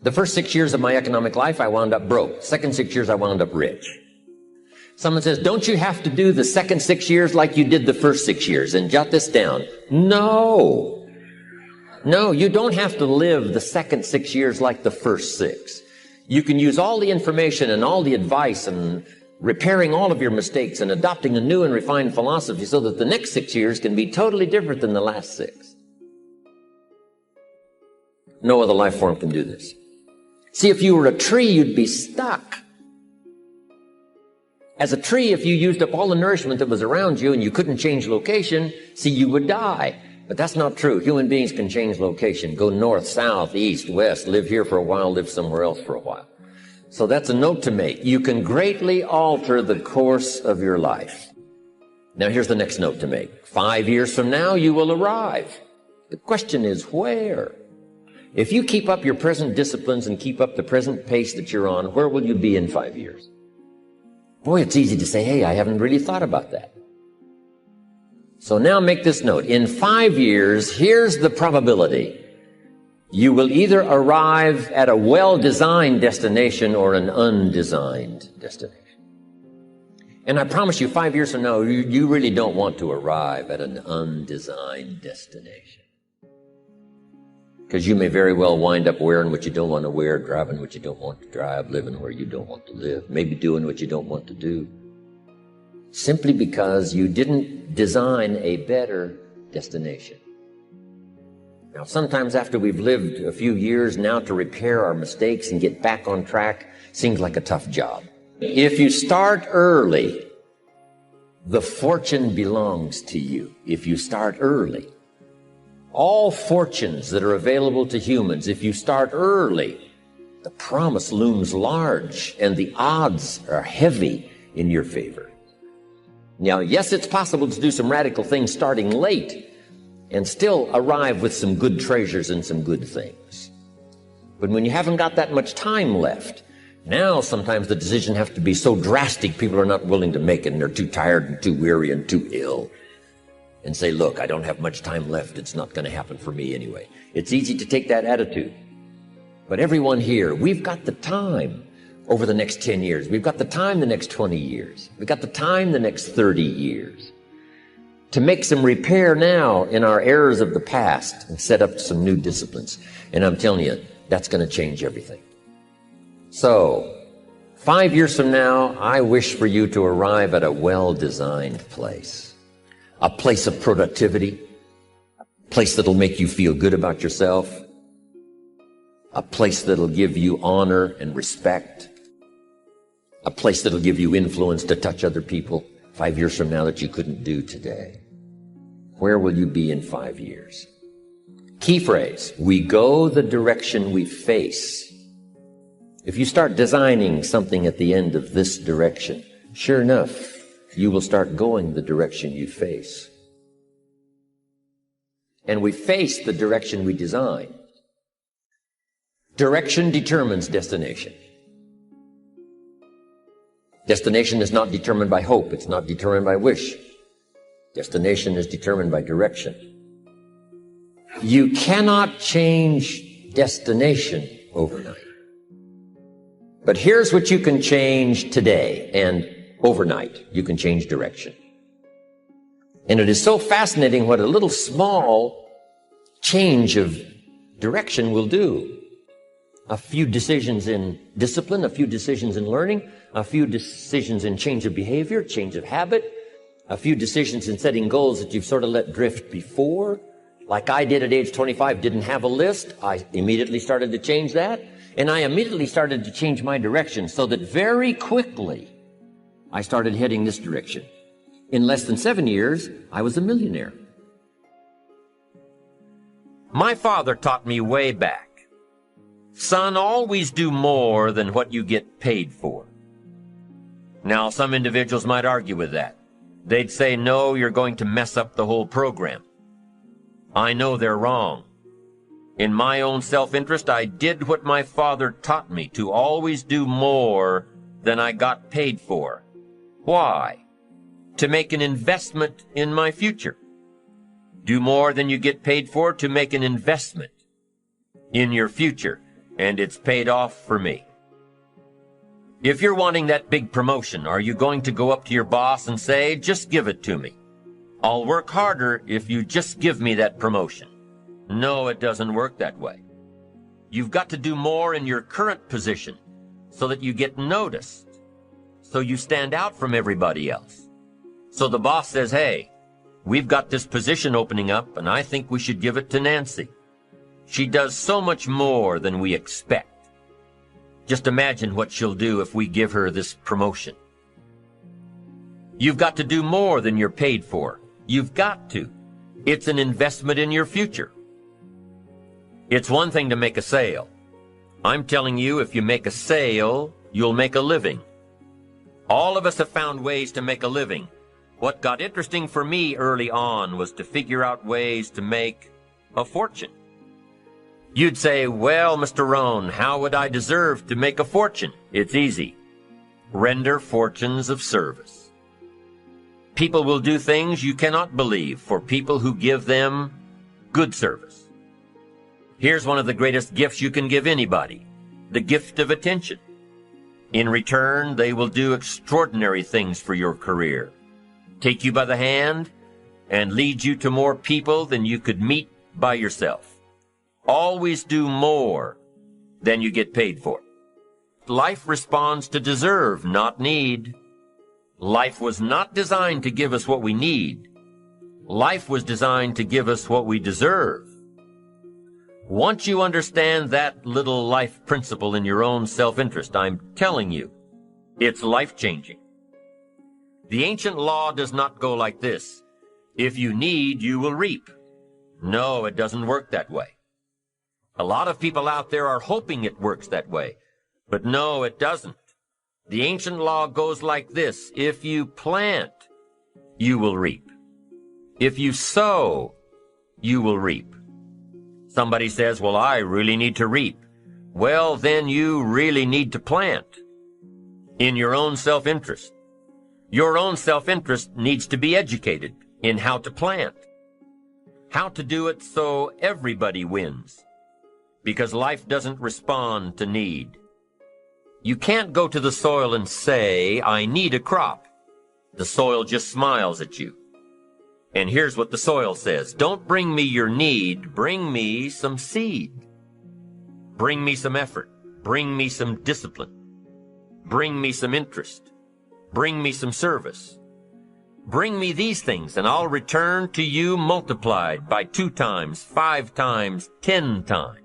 The first 6 years of my economic life, I wound up broke. Second 6 years, I wound up rich. Someone says, don't you have to do the second 6 years like you did the first 6 years? And jot this down. No. No, you don't have to live the second 6 years like the first 6. You can use all the information and all the advice and repairing all of your mistakes and adopting a new and refined philosophy so that the next 6 years can be totally different than the last 6. No other life form can do this. See, if you were a tree, you'd be stuck. As a tree, if you used up all the nourishment that was around you and you couldn't change location, see, you would die. But that's not true. Human beings can change location, go north, south, east, west, live here for a while, live somewhere else for a while. So that's a note to make. You can greatly alter the course of your life. Now here's the next note to make. 5 years from now, you will arrive. The question is where? If you keep up your present disciplines and keep up the present pace that you're on, where will you be in 5 years? Boy, it's easy to say, hey, I haven't really thought about that. So now make this note. In 5 years, here's the probability. You will either arrive at a well-designed destination or an undesigned destination. And I promise you, 5 years from now, you really don't want to arrive at an undesigned destination. Because you may very well wind up wearing what you don't want to wear, driving what you don't want to drive, living where you don't want to live, maybe doing what you don't want to do. Simply because you didn't design a better destination. Now, sometimes after we've lived a few years now to repair our mistakes and get back on track seems like a tough job. If you start early, the fortune belongs to you. If you start early. All fortunes that are available to humans, if you start early, the promise looms large and the odds are heavy in your favor. Now, yes, it's possible to do some radical things starting late and still arrive with some good treasures and some good things. But when you haven't got that much time left, now sometimes the decision has to be so drastic people are not willing to make it and they're too tired and too weary and too ill. And say, look, I don't have much time left. It's not going to happen for me anyway. It's easy to take that attitude. But everyone here, we've got the time over the next 10 years. We've got the time the next 20 years. We've got the time the next 30 years to make some repair now in our errors of the past and set up some new disciplines. And I'm telling you, that's going to change everything. So, 5 years from now, I wish for you to arrive at a well-designed place. A place of productivity, a place that'll make you feel good about yourself, a place that'll give you honor and respect, a place that'll give you influence to touch other people 5 years from now that you couldn't do today. Where will you be in 5 years? Key phrase, we go the direction we face. If you start designing something at the end of this direction, sure enough, you will start going the direction you face. And we face the direction we design. Direction determines destination. Destination is not determined by hope. It's not determined by wish. Destination is determined by direction. You cannot change destination overnight. But here's what you can change today, and overnight, you can change direction. And it is so fascinating what a little small change of direction will do. A few decisions in discipline, a few decisions in learning, a few decisions in change of behavior, change of habit, a few decisions in setting goals that you've sort of let drift before. Like I did at age 25, didn't have a list. I immediately started to change that. And I immediately started to change my direction so that very quickly I started heading this direction. In less than 7 years, I was a millionaire. My father taught me way back, son, always do more than what you get paid for. Now, some individuals might argue with that. They'd say, no, you're going to mess up the whole program. I know they're wrong. In my own self-interest, I did what my father taught me, to always do more than I got paid for. Why? To make an investment in my future. Do more than you get paid for to make an investment in your future. and it's paid off for me. If you're wanting that big promotion, are you going to go up to your boss and say, just give it to me? I'll work harder if you just give me that promotion. No, it doesn't work that way. You've got to do more in your current position so that you get noticed, so you stand out from everybody else. So the boss says, hey, we've got this position opening up, and I think we should give it to Nancy. She does so much more than we expect. Just imagine what she'll do if we give her this promotion. You've got to do more than you're paid for. You've got to. It's an investment in your future. It's one thing to make a sale. I'm telling you, if you make a sale, you'll make a living. All of us have found ways to make a living. What got interesting for me early on was to figure out ways to make a fortune. You'd say, well, Mr. Rohn, how would I deserve to make a fortune? It's easy. Render fortunes of service. People will do things you cannot believe for people who give them good service. Here's one of the greatest gifts you can give anybody, the gift of attention. In return, they will do extraordinary things for your career, take you by the hand, and lead you to more people than you could meet by yourself. Always do more than you get paid for. Life responds to deserve, not need. Life was not designed to give us what we need. Life was designed to give us what we deserve. Once you understand that little life principle in your own self-interest, I'm telling you, it's life-changing. The ancient law does not go like this. If you need, you will reap. No, it doesn't work that way. A lot of people out there are hoping it works that way, but no, it doesn't. The ancient law goes like this. If you plant, you will reap. If you sow, you will reap. Somebody says, well, I really need to reap. Well, then you really need to plant in your own self-interest. Your own self-interest needs to be educated in how to plant, how to do it so everybody wins. Because life doesn't respond to need. You can't go to the soil and say, I need a crop. The soil just smiles at you. And here's what the soil says. Don't bring me your need, bring me some seed. Bring me some effort. Bring me some discipline. Bring me some interest. Bring me some service. Bring me these things, and I'll return to you multiplied by 2 times, 5 times, 10 times.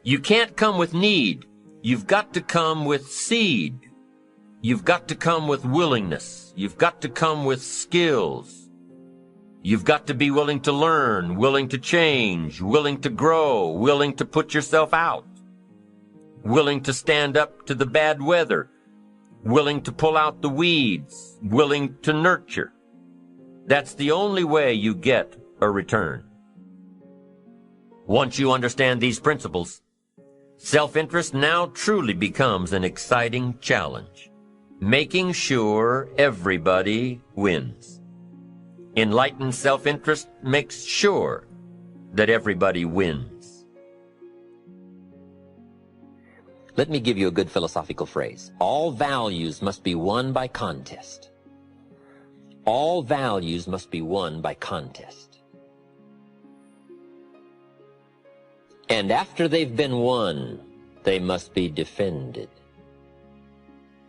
You can't come with need. You've got to come with seed. You've got to come with willingness. You've got to come with skills. You've got to be willing to learn, willing to change, willing to grow, willing to put yourself out, willing to stand up to the bad weather, willing to pull out the weeds, willing to nurture. That's the only way you get a return. Once you understand these principles, self-interest now truly becomes an exciting challenge, making sure everybody wins. Enlightened self-interest makes sure that everybody wins. Let me give you a good philosophical phrase. All values must be won by contest. All values must be won by contest. And after they've been won, they must be defended.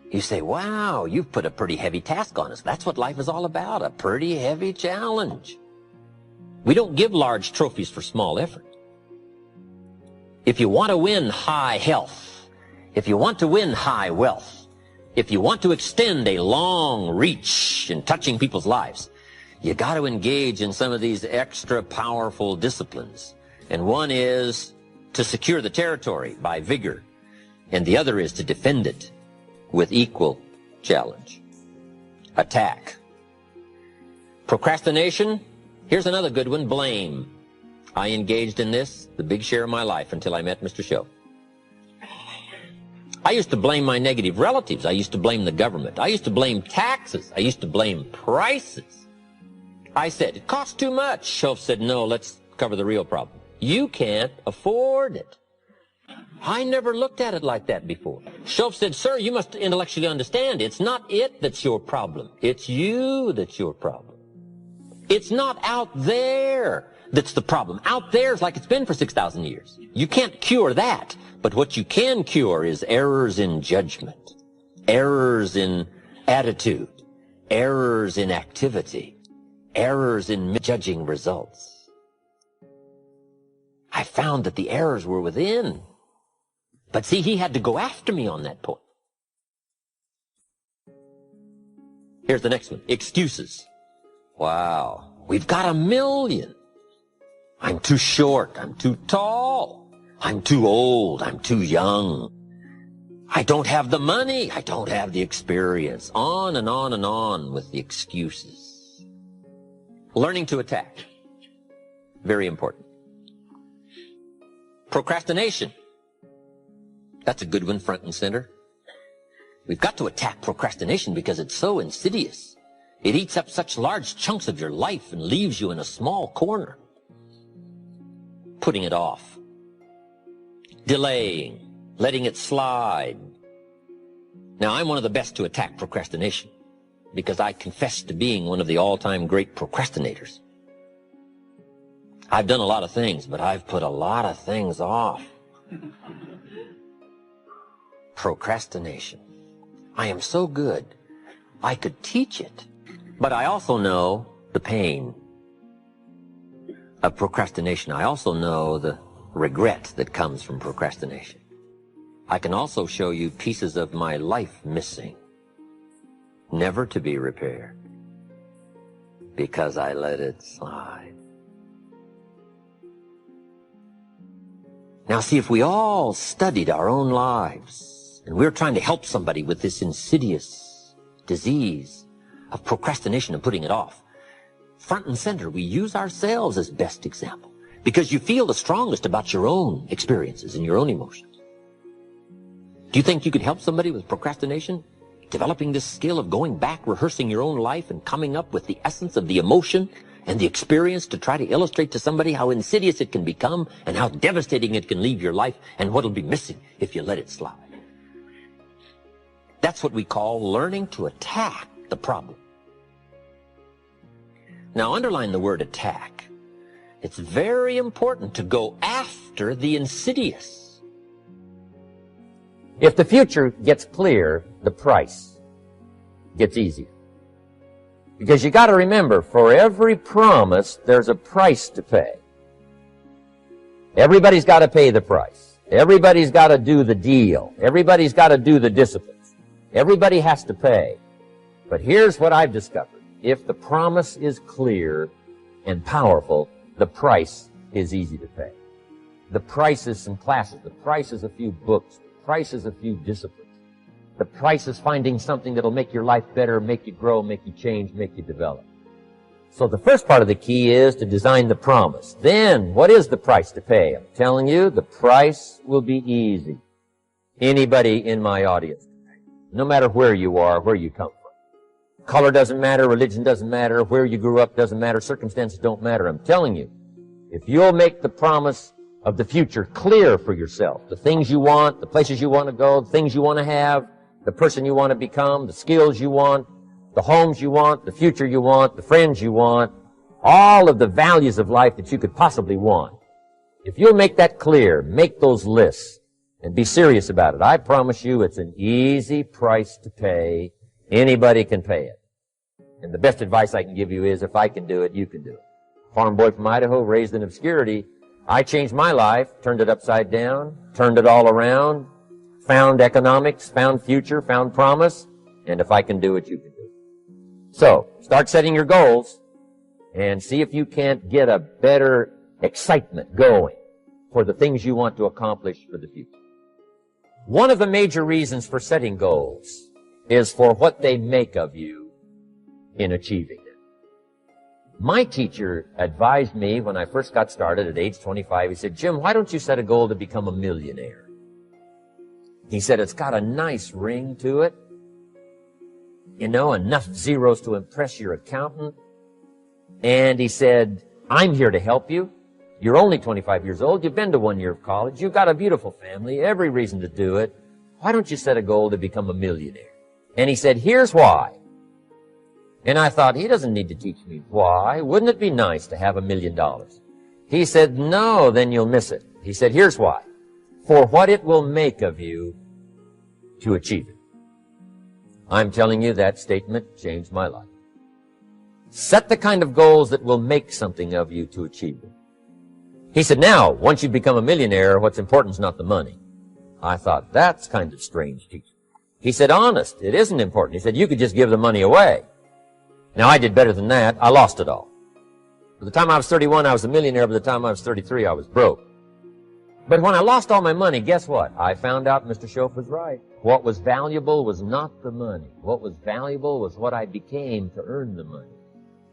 You say, wow, you've put a pretty heavy task on us. That's what life is all about, a pretty heavy challenge. We don't give large trophies for small effort. If you want to win high health, if you want to win high wealth, if you want to extend a long reach in touching people's lives, you got to engage in some of these extra powerful disciplines. And one is to secure the territory by vigor, and the other is to defend it with equal challenge. Attack. Procrastination. Here's another good one, blame. I engaged in this the big share of my life until I met Mr. Show. I used to blame my negative relatives. I used to blame the government. I used to blame taxes. I used to blame prices. I said, it costs too much. Show said, no, let's cover the real problem. You can't afford it. I never looked at it like that before. Shoaff said, sir, you must intellectually understand it's not it that's your problem. It's you that's your problem. It's not out there that's the problem. Out there is like it's been for 6,000 years. You can't cure that. But what you can cure is errors in judgment, errors in attitude, errors in activity, errors in judging results. I found that the errors were within. But see, he had to go after me on that point. Here's the next one. Excuses. Wow. We've got 1,000,000. I'm too short. I'm too tall. I'm too old. I'm too young. I don't have the money. I don't have the experience. On and on and on with the excuses. Learning to attack. Very important. Procrastination. That's a good one, front and center. We've got to attack procrastination because it's so insidious. It eats up such large chunks of your life and leaves you in a small corner. Putting it off. Delaying. Letting it slide. Now, I'm one of the best to attack procrastination because I confess to being one of the all-time great procrastinators. I've done a lot of things, but I've put a lot of things off. Procrastination. I am so good, I could teach it. But I also know the pain of procrastination. I also know the regret that comes from procrastination. I can also show you pieces of my life missing, never to be repaired, because I let it slide. Now see, if we all studied our own lives, and we're trying to help somebody with this insidious disease of procrastination and putting it off, front and center, we use ourselves as best example because you feel the strongest about your own experiences and your own emotions. Do you think you could help somebody with procrastination? Developing this skill of going back, rehearsing your own life and coming up with the essence of the emotion and the experience to try to illustrate to somebody how insidious it can become and how devastating it can leave your life and what'll be missing if you let it slide. That's what we call learning to attack the problem. Now, underline the word attack. It's very important to go after the insidious. If the future gets clear, the price gets easier. Because you got to remember, for every promise, there's a price to pay. Everybody's got to pay the price. Everybody's got to do the deal. Everybody's got to do the disciplines. Everybody has to pay. But here's what I've discovered. If the promise is clear and powerful, the price is easy to pay. The price is some classes. The price is a few books. The price is a few disciplines. The price is finding something that'll make your life better, make you grow, make you change, make you develop. So the first part of the key is to design the promise. Then, what is the price to pay? I'm telling you, the price will be easy. Anybody in my audience, no matter where you are, where you come from. Color doesn't matter, religion doesn't matter, where you grew up doesn't matter, circumstances don't matter. I'm telling you, if you'll make the promise of the future clear for yourself, the things you want, the places you want to go, the things you want to have, the person you want to become, the skills you want, the homes you want, the future you want, the friends you want, all of the values of life that you could possibly want. If you'll make that clear, make those lists, and be serious about it, I promise you it's an easy price to pay. Anybody can pay it. And the best advice I can give you is, if I can do it, you can do it. Farm boy from Idaho, raised in obscurity, I changed my life, turned it upside down, turned it all around, found economics, found future, found promise, and if I can do it, you can do it. So, start setting your goals and see if you can't get a better excitement going for the things you want to accomplish for the future. One of the major reasons for setting goals is for what they make of you in achieving them. My teacher advised me when I first got started at age 25, he said, Jim, why don't you set a goal to become a millionaire? He said, it's got a nice ring to it. You know, enough zeros to impress your accountant. And he said, I'm here to help you. You're only 25 years old. You've been to 1 year of college. You've got a beautiful family, every reason to do it. Why don't you set a goal to become a millionaire? And he said, here's why. And I thought, he doesn't need to teach me why. Wouldn't it be nice to have $1 million? He said, no, then you'll miss it. He said, here's why. For what it will make of you to achieve it. I'm telling you, that statement changed my life. Set the kind of goals that will make something of you to achieve it. He said, now, once you become a millionaire, what's important is not the money. I thought, that's kind of strange teaching. He said, honest, it isn't important. He said, you could just give the money away. Now, I did better than that. I lost it all. By the time I was 31, I was a millionaire. By the time I was 33, I was broke. But when I lost all my money, guess what? I found out Mr. Schoaf was right. What was valuable was not the money. What was valuable was what I became to earn the money.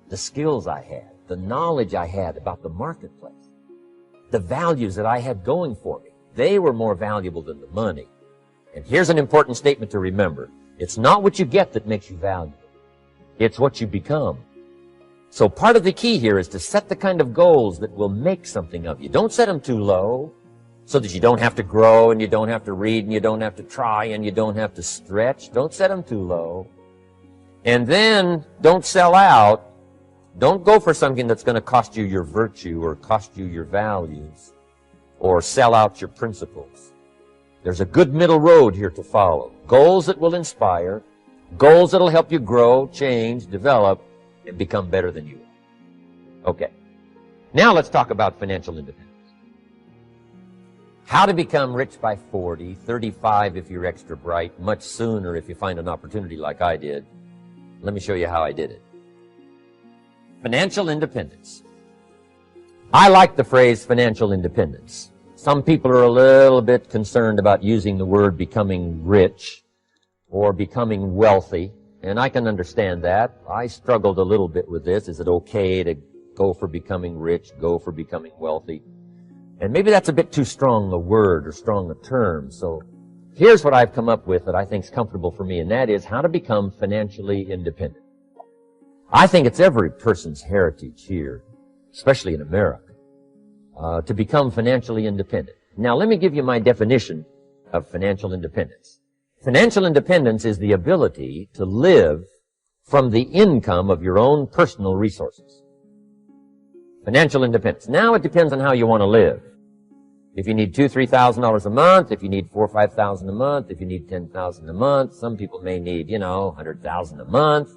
The skills I had, the knowledge I had about the marketplace, the values that I had going for me. They were more valuable than the money. And here's an important statement to remember. It's not what you get that makes you valuable. It's what you become. So part of the key here is to set the kind of goals that will make something of you. Don't set them too low so that you don't have to grow and you don't have to read and you don't have to try and you don't have to stretch. Don't set them too low. And then don't sell out. Don't go for something that's going to cost you your virtue or cost you your values or sell out your principles. There's a good middle road here to follow. Goals that will inspire, goals that will help you grow, change, develop, and become better than you are. Okay. Now let's talk about financial independence. How to become rich by 40, 35 if you're extra bright, much sooner if you find an opportunity like I did. Let me show you how I did it. Financial independence. I like the phrase financial independence. Some people are a little bit concerned about using the word becoming rich or becoming wealthy, and I can understand that. I struggled a little bit with this. Is it okay to go for becoming rich, go for becoming wealthy? And maybe that's a bit too strong a word or strong a term. So here's what I've come up with that I think is comfortable for me, and that is how to become financially independent. I think it's every person's heritage here, especially in America, to become financially independent. Now, let me give you my definition of financial independence. Financial independence is the ability to live from the income of your own personal resources. Financial independence. Now it depends on how you want to live. If you need $2,000, $3,000 a month, if you need $4,000 or $5,000 a month, if you need $10,000 a month, some people may need, $100,000 a month.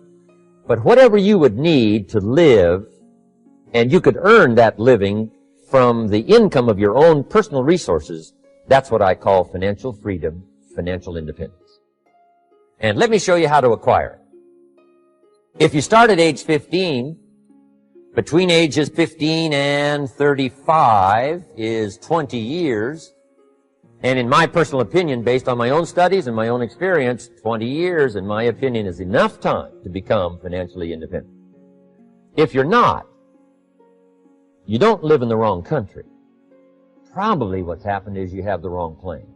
But whatever you would need to live, and you could earn that living from the income of your own personal resources, that's what I call financial freedom, financial independence. And let me show you how to acquire it. If you start at age 15, between ages 15 and 35 is 20 years. And in my personal opinion, based on my own studies and my own experience, 20 years, in my opinion, is enough time to become financially independent. If you're not, you don't live in the wrong country. Probably what's happened is you have the wrong plan.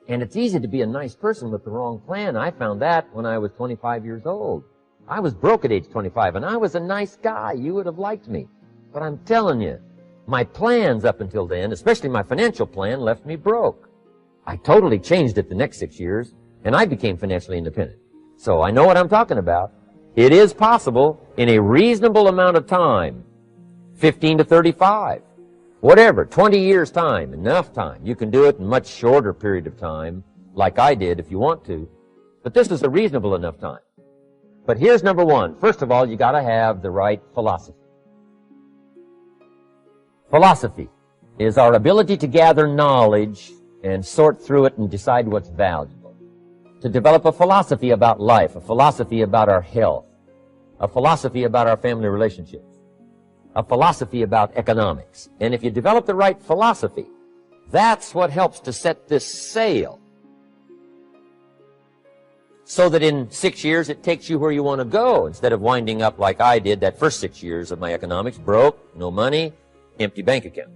And it's easy to be a nice person with the wrong plan. I found that when I was 25 years old. I was broke at age 25, and I was a nice guy. You would have liked me. But I'm telling you, my plans up until then, especially my financial plan, left me broke. I totally changed it the next 6 years, and I became financially independent. So I know what I'm talking about. It is possible in a reasonable amount of time, 15 to 35, whatever, 20 years time, enough time. You can do it in a much shorter period of time, like I did if you want to. But this is a reasonable enough time. But here's number one. First of all, you got to have the right philosophy. Philosophy is our ability to gather knowledge and sort through it and decide what's valuable. To develop a philosophy about life, a philosophy about our health, a philosophy about our family relationships, a philosophy about economics. And if you develop the right philosophy, that's what helps to set this sail so that in 6 years it takes you where you want to go instead of winding up like I did that first 6 years of my economics, broke, no money, empty bank account.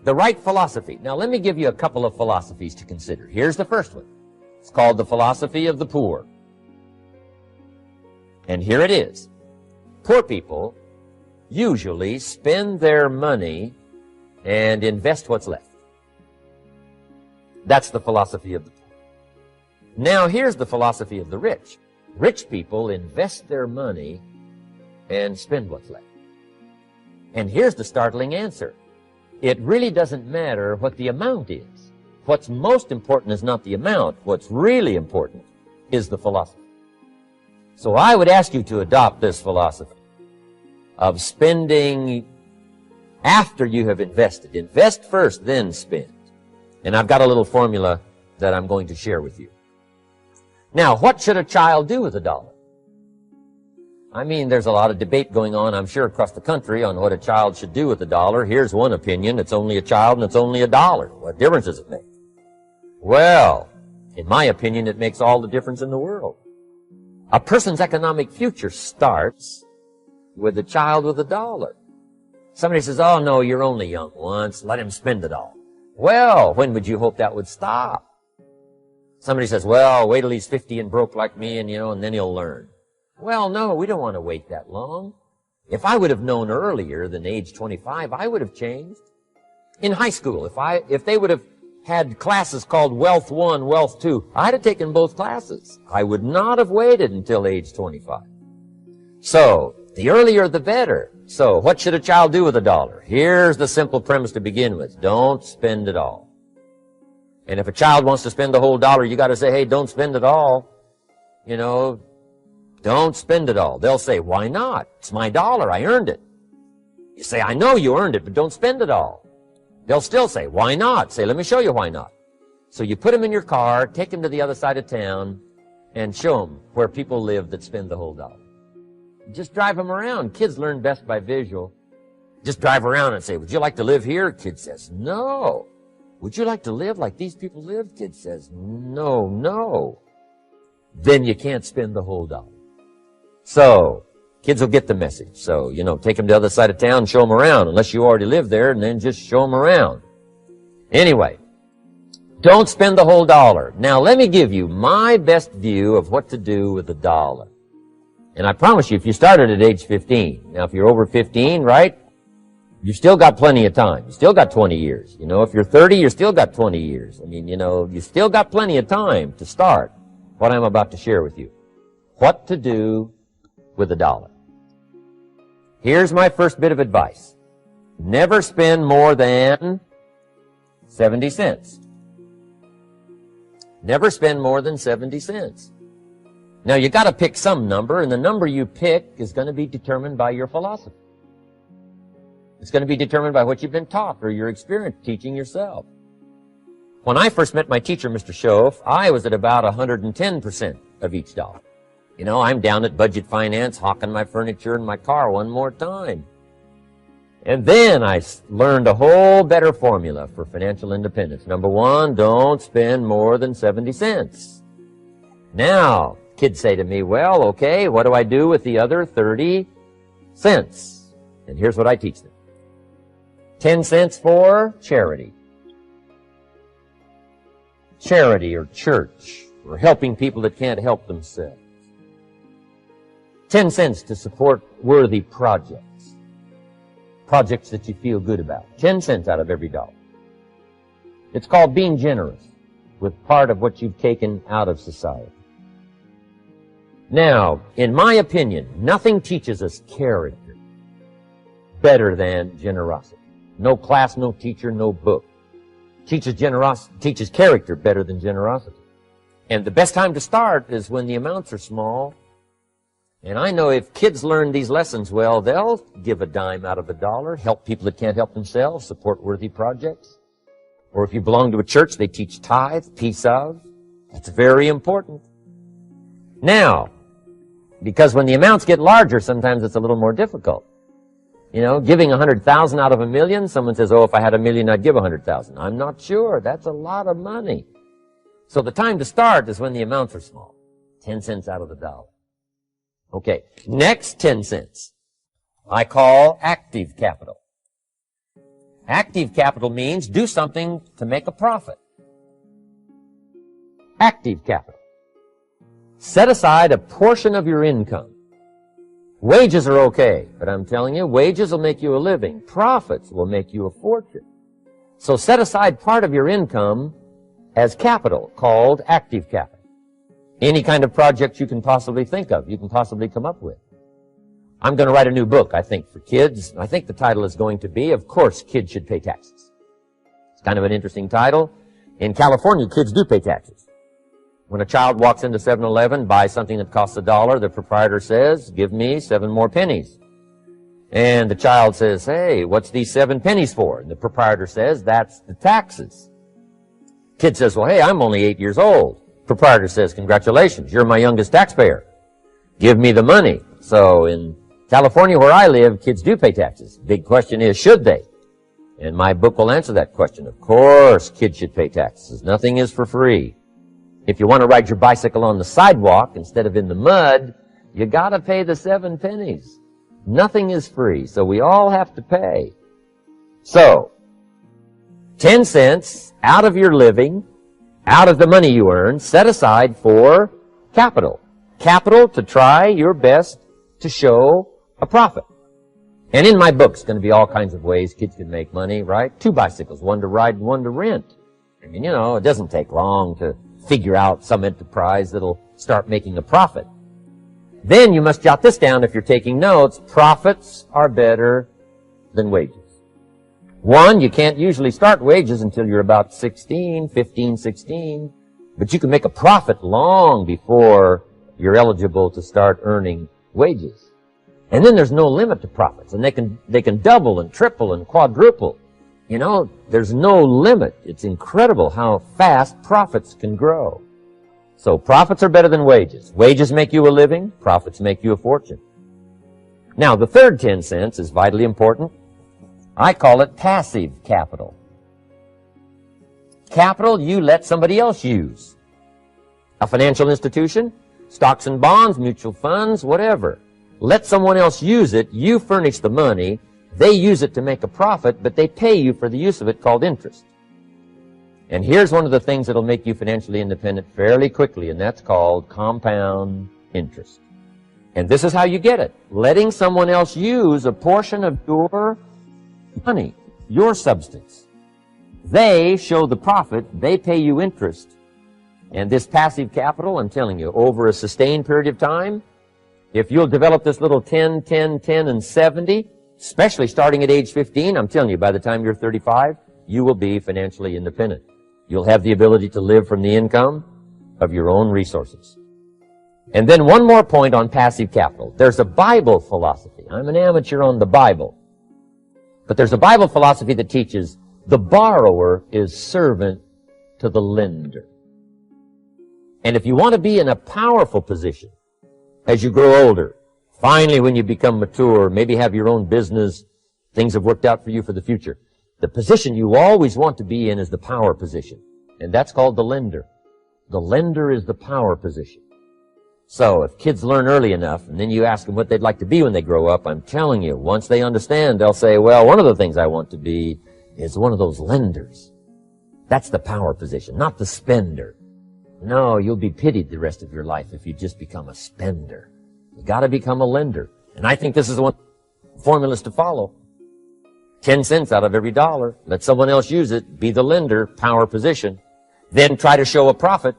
The right philosophy. Now let me give you a couple of philosophies to consider. Here's the first one. It's called the philosophy of the poor. And here it is. Poor people usually spend their money and invest what's left. That's the philosophy of the poor. Now here's the philosophy of the rich. Rich people invest their money and spend what's left. And here's the startling answer. It really doesn't matter what the amount is. What's most important is not the amount. What's really important is the philosophy. So I would ask you to adopt this philosophy of spending after you have invested. Invest first, then spend. And I've got a little formula that I'm going to share with you. Now, what should a child do with $1? I mean, there's a lot of debate going on, I'm sure, across the country on what a child should do with $1. Here's one opinion. It's only a child and it's only $1. What difference does it make? Well, in my opinion, it makes all the difference in the world. A person's economic future starts with a child with $1. Somebody says, oh, no, you're only young once. Let him spend it all. Well, when would you hope that would stop? Somebody says, well, wait till he's 50 and broke like me and then he'll learn. Well, no, we don't want to wait that long. If I would have known earlier than age 25, I would have changed. In high school, if they would have had classes called Wealth 1, Wealth 2, I'd have taken both classes. I would not have waited until age 25. So, the earlier the better. So, what should a child do with $1? Here's the simple premise to begin with. Don't spend it all. And if a child wants to spend the whole $1, you got to say, hey, don't spend it all. Don't spend it all. They'll say, why not? It's my $1. I earned it. You say, I know you earned it, but don't spend it all. They'll still say, why not? Say, let me show you why not. So you put them in your car, take them to the other side of town, and show them where people live that spend the whole $1. Just drive them around. Kids learn best by visual. Just drive around and say, would you like to live here? Kid says, no. Would you like to live like these people live? Kid says, no. Then you can't spend the whole $1. So, kids will get the message. So, take them to the other side of town, show them around, unless you already live there, and then just show them around. Anyway, don't spend the whole $1. Now, let me give you my best view of what to do with $1. And I promise you, if you started at age 15, now if you're over 15, right, you've still got plenty of time. You still got 20 years. If you're 30, you still got 20 years. I mean, you still got plenty of time to start what I'm about to share with you. What to do with $1. Here's my first bit of advice. Never spend more than 70 cents. Never spend more than 70 cents. Now, you got to pick some number, and the number you pick is going to be determined by your philosophy. It's going to be determined by what you've been taught or your experience teaching yourself. When I first met my teacher, Mr. Schoaf, I was at about 110% of each dollar. I'm down at Budget Finance, hawking my furniture and my car one more time. And then I learned a whole better formula for financial independence. Number one, don't spend more than 70 cents. Now, kids say to me, well, okay, what do I do with the other 30 cents? And here's what I teach them. 10 cents for charity. Charity or church, or helping people that can't help themselves. 10 cents to support worthy projects. Projects that you feel good about. 10 cents out of every dollar. It's called being generous with part of what you've taken out of society. Now, in my opinion, nothing teaches us character better than generosity. No class, no teacher, no book teaches character better than generosity. And the best time to start is when the amounts are small. And I know if kids learn these lessons well, they'll give a dime out of $1, help people that can't help themselves, support worthy projects. Or if you belong to a church, they teach tithe, piece of. That's very important. Now, because when the amounts get larger, sometimes it's a little more difficult. Giving 100,000 out of $1 million, someone says, oh, if I had $1 million, I'd give 100,000. I'm not sure. That's a lot of money. So the time to start is when the amounts are small. 10 cents out of $1. Okay, next 10 cents I call active capital. Active capital means do something to make a profit. Active capital. Set aside a portion of your income Wages are okay, but I'm telling you, wages will make you a living. Profits will make you a fortune. So set aside part of your income as capital, called active capital. Any kind of project you can possibly think of, you can possibly come up with. I'm going to write a new book, I think, for kids. I think the title is going to be, Of Course Kids Should Pay Taxes. It's kind of an interesting title. In California, kids do pay taxes. When a child walks into 7-Eleven, buys something that costs $1, the proprietor says, give me 7 more pennies. And the child says, hey, what's these 7 pennies for? And the proprietor says, that's the taxes. Kid says, well, hey, I'm only 8 years old. Proprietor says, congratulations, you're my youngest taxpayer. Give me the money. So in California, where I live, kids do pay taxes. Big question is, should they? And my book will answer that question. Of course, kids should pay taxes. Nothing is for free. If you want to ride your bicycle on the sidewalk instead of in the mud, you got to pay the 7 pennies. Nothing is free, so we all have to pay. So, 10 cents out of your living, out of the money you earn, set aside for capital. Capital to try your best to show a profit. And in my book, it's going to be all kinds of ways kids can make money, right? 2 bicycles, one to ride and one to rent. I mean, you know, it doesn't take long to figure out some enterprise that'll start making a profit. Then you must jot this down if you're taking notes. Profits are better than wages. 1, you can't usually start wages until you're about 16, 15, 16. But you can make a profit long before you're eligible to start earning wages. And then there's no limit to profits. And they can double and triple and quadruple. You know, there's no limit. It's incredible how fast profits can grow. So profits are better than wages. Wages make you a living. Profits make you a fortune. Now, the third 10 cents is vitally important. I call it passive capital. Capital you let somebody else use. A financial institution, stocks and bonds, mutual funds, whatever. Let someone else use it. You furnish the money. They use it to make a profit, but they pay you for the use of it, called interest. And here's one of the things that'll make you financially independent fairly quickly, and that's called compound interest. And this is how you get it. Letting someone else use a portion of your money, your substance. They show the profit. They pay you interest. And this passive capital, I'm telling you, over a sustained period of time, if you'll develop this little 10, 10, 10, and 70, especially starting at age 15, I'm telling you, by the time you're 35, you will be financially independent. You'll have the ability to live from the income of your own resources. And then one more point on passive capital. There's a Bible philosophy. I'm an amateur on the Bible. But there's a Bible philosophy that teaches the borrower is servant to the lender. And if you want to be in a powerful position as you grow older, finally when you become mature, maybe have your own business, things have worked out for you for the future, the position you always want to be in is the power position. And that's called the lender. The lender is the power position. So if kids learn early enough, and then you ask them what they'd like to be when they grow up, I'm telling you, once they understand, they'll say, well, one of the things I want to be is one of those lenders. That's the power position, not the spender. No, you'll be pitied the rest of your life if you just become a spender. You gotta become a lender. And I think this is one formulas to follow. 10 cents out of every dollar. Let someone else use it. Be the lender, power position. Then try to show a profit.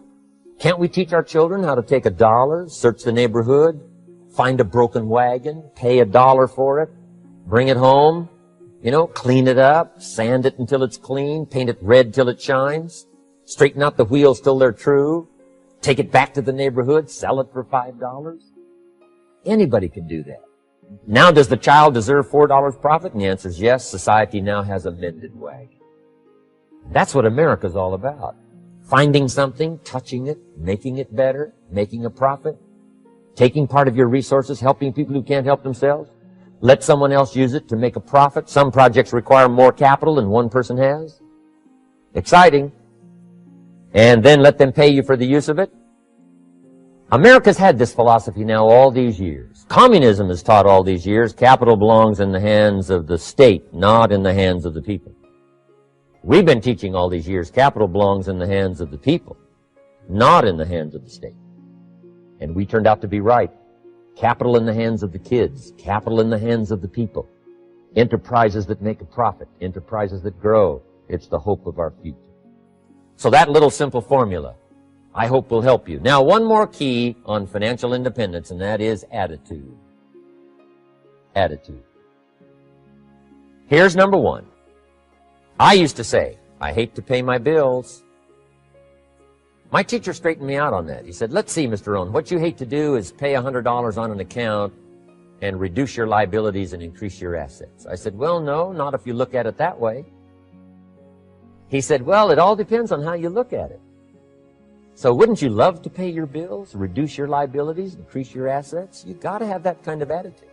Can't we teach our children how to take $1, search the neighborhood, find a broken wagon, pay $1 for it, bring it home, clean it up, sand it until it's clean, paint it red till it shines, straighten out the wheels till they're true, take it back to the neighborhood, sell it for $5? Anybody can do that. Now, does the child deserve $4 profit? And the answer is yes. Society now has a mended wagon. That's what America's all about. Finding something, touching it, making it better, making a profit, taking part of your resources, helping people who can't help themselves. Let someone else use it to make a profit. Some projects require more capital than one person has. Exciting. And then let them pay you for the use of it. America's had this philosophy now all these years. Communism has taught all these years capital belongs in the hands of the state, not in the hands of the people. We've been teaching all these years capital belongs in the hands of the people, not in the hands of the state. And we turned out to be right. Capital in the hands of the kids, capital in the hands of the people. Enterprises that make a profit, enterprises that grow. It's the hope of our future. So that little simple formula, I hope, will help you. Now, one more key on financial independence, and that is attitude. Attitude. Here's number one. I used to say, I hate to pay my bills. My teacher straightened me out on that. He said, let's see, Mr. Rohn, what you hate to do is pay $100 on an account and reduce your liabilities and increase your assets. I said, well, no, not if you look at it that way. He said, well, it all depends on how you look at it. So wouldn't you love to pay your bills, reduce your liabilities, increase your assets? You've got to have that kind of attitude.